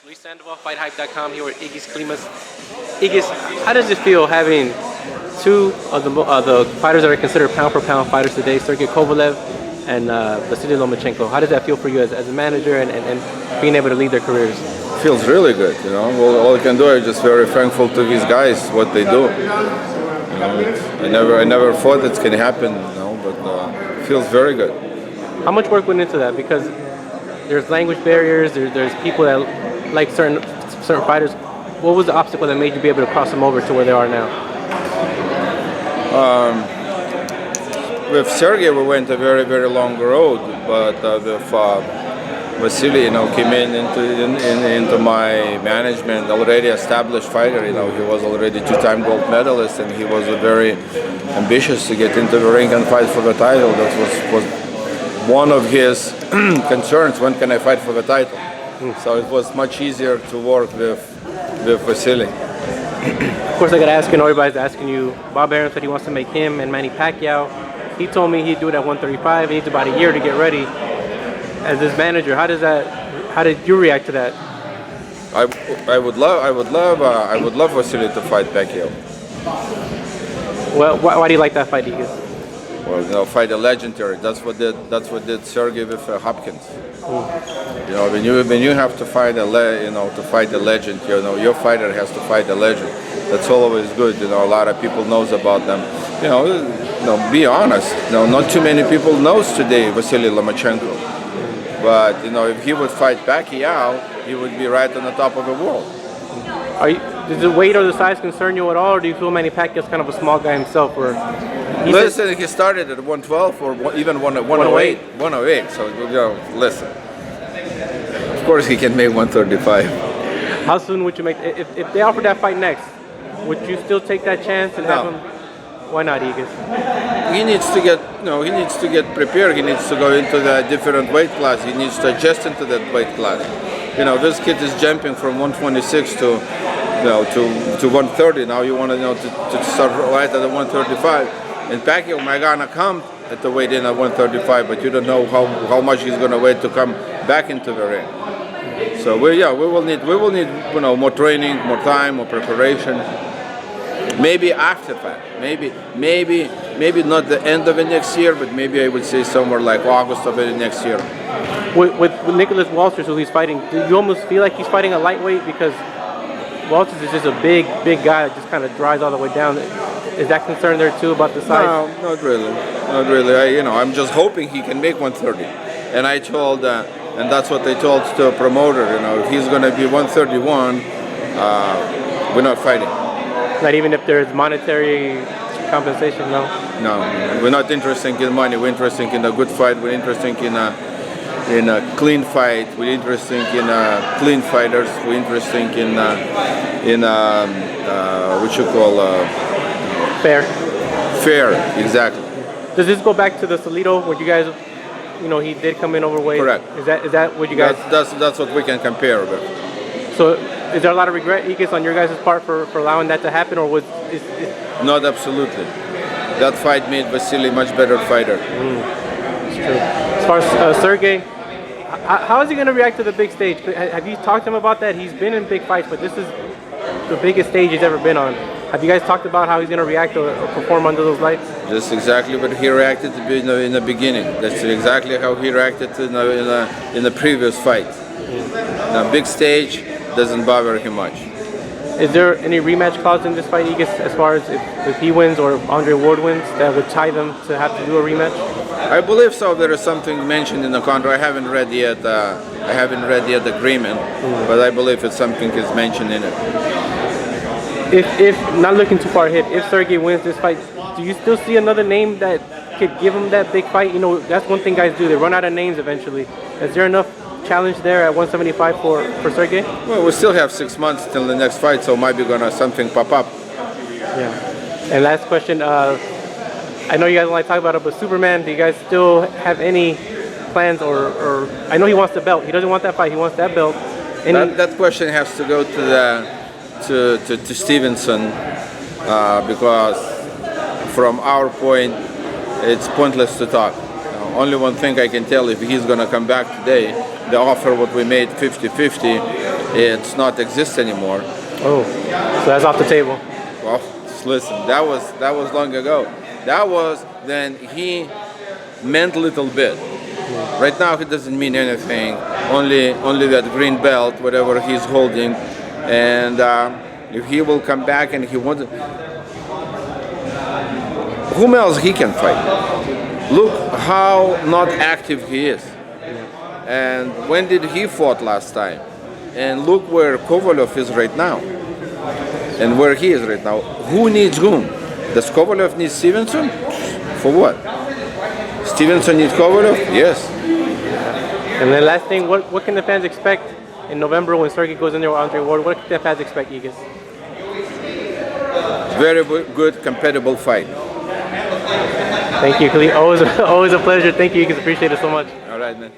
FightHype.com here with Egis Klimas. Egis, how does it feel having two of the fighters that are considered pound for pound fighters today, Sergey Kovalev and Vasyl Lomachenko? How does that feel for you as a manager and being able to lead their careers? Feels really good, you know. Well, all I can do is just very thankful to these guys, what they do. You know, I never thought it can happen, you know, but it feels very good. How much work went into that? Because there's language barriers, there's people that like certain fighters. What was the obstacle that made you be able to cross them over to where they are now? With Sergey, we went a very, very long road, but with Vasyl, you know, came into my management, already established fighter. You know, he was already two-time gold medalist, and he was very ambitious to get into the ring and fight for the title. That was one of his concerns. When can I fight for the title? So it was much easier to work with Vasyl. Of course, I got to ask, and everybody's asking you. Bob Arum said he wants to make him and Manny Pacquiao. He told me he'd do it at 135. He needs about a year to get ready. As his manager, how did you react to that? I would love Vasyl to fight Pacquiao. Well, why do you like that fight, Egis? Well, you know, fight a legendary. That's what did Sergey with Hopkins. You know, when you have to fight a legend, you know, your fighter has to fight a legend. That's always good. You know, a lot of people knows about them. You know, be honest. You know, not too many people knows today Vasyl Lomachenko. But you know, if he would fight Pacquiao, he would be right on the top of the world. Does the weight or the size concern you at all, or do you feel Manny Pacquiao's kind of a small guy himself? He started at 112 or even 108. 108. So you know, listen. Of course, he can make 135. How soon would you make? If they offered that fight next, would you still take that chance and have him? Why not, Egis? He needs to get prepared. He needs to go into the different weight class. He needs to adjust into that weight class. You know, this kid is jumping from 126 to 130. Now you want to start right at the 135. And Pacquiao might gonna come at the weight in at 135, but you don't know how much he's gonna wait to come back into the ring. So we will need more training, more time, more preparation. Maybe after that, maybe not the end of the next year, but maybe I would say somewhere like August of the next year. With Nicholas Walters, who he's fighting, do you almost feel like he's fighting a lightweight because Walters is just a big guy that just kind of drives all the way down? Is that concern there too about the size? No, not really. I'm just hoping he can make 130. And I told, and that's what I told to a promoter. You know, if he's going to be 131, we're not fighting. Not even if there's monetary compensation, no? No, we're not interested in money. We're interested in a good fight. We're interested in a clean fight. We're interested in clean fighters. We're interested in what you call fair. Fair, exactly. Does this go back to the Salido where you guys, he did come in overweight? Correct. Is that what you guys? That's what we can compare with. So, is there a lot of regret, Egis, on your guys' part for allowing that to happen, or was? Not absolutely. That fight made Vasyl a much better fighter. It's true. As far as Sergey, how is he going to react to the big stage? Have you talked to him about that? He's been in big fights, but this is the biggest stage he's ever been on. Have you guys talked about how he's going to react or perform under those lights? Just exactly what he reacted to in the beginning. That's exactly how he reacted in the previous fight. Now, big stage doesn't bother him much. Is there any rematch clause in this fight, Egis, as far as if he wins or Andre Ward wins, that would tie them to have to do a rematch? I believe so. There is something mentioned in the contract. I haven't read yet. The agreement, but I believe it's something is mentioned in it. If not looking too far ahead, if Sergey wins this fight, do you still see another name that could give him that big fight? That's one thing guys do. They run out of names eventually. Is there enough challenge there at 175 for Sergey? Well, we still have 6 months till the next fight, so might be gonna something pop up. Yeah. And last question. I know you guys don't like to talk about it, but Superman, do you guys still have any plans or I know he wants the belt. He doesn't want that fight. He wants that belt. That question has to go to Stevenson because from our point, it's pointless to talk. Only one thing I can tell, if he's going to come back today, the offer what we made 50-50, it's not exist anymore. Oh, so that's off the table. Well, listen, that was long ago. That was then he meant a little bit. Right now, he doesn't mean anything. Only that green belt, whatever he's holding, and if he will come back and he wants, whom else he can fight? Look how not active he is. And when did he fought last time? And look where Kovalev is right now. And where he is right now. Who needs whom? Does Kovalev need Stevenson? For what? Stevenson needs Kovalev? Yes. And then last thing, what can the fans expect in November when Sergey goes in there with Andre Ward? What can the fans expect, Egis? Very good, compatible fight. Thank you, Khalid. Always a pleasure. Thank you, Egis. Appreciate it so much. All right, man.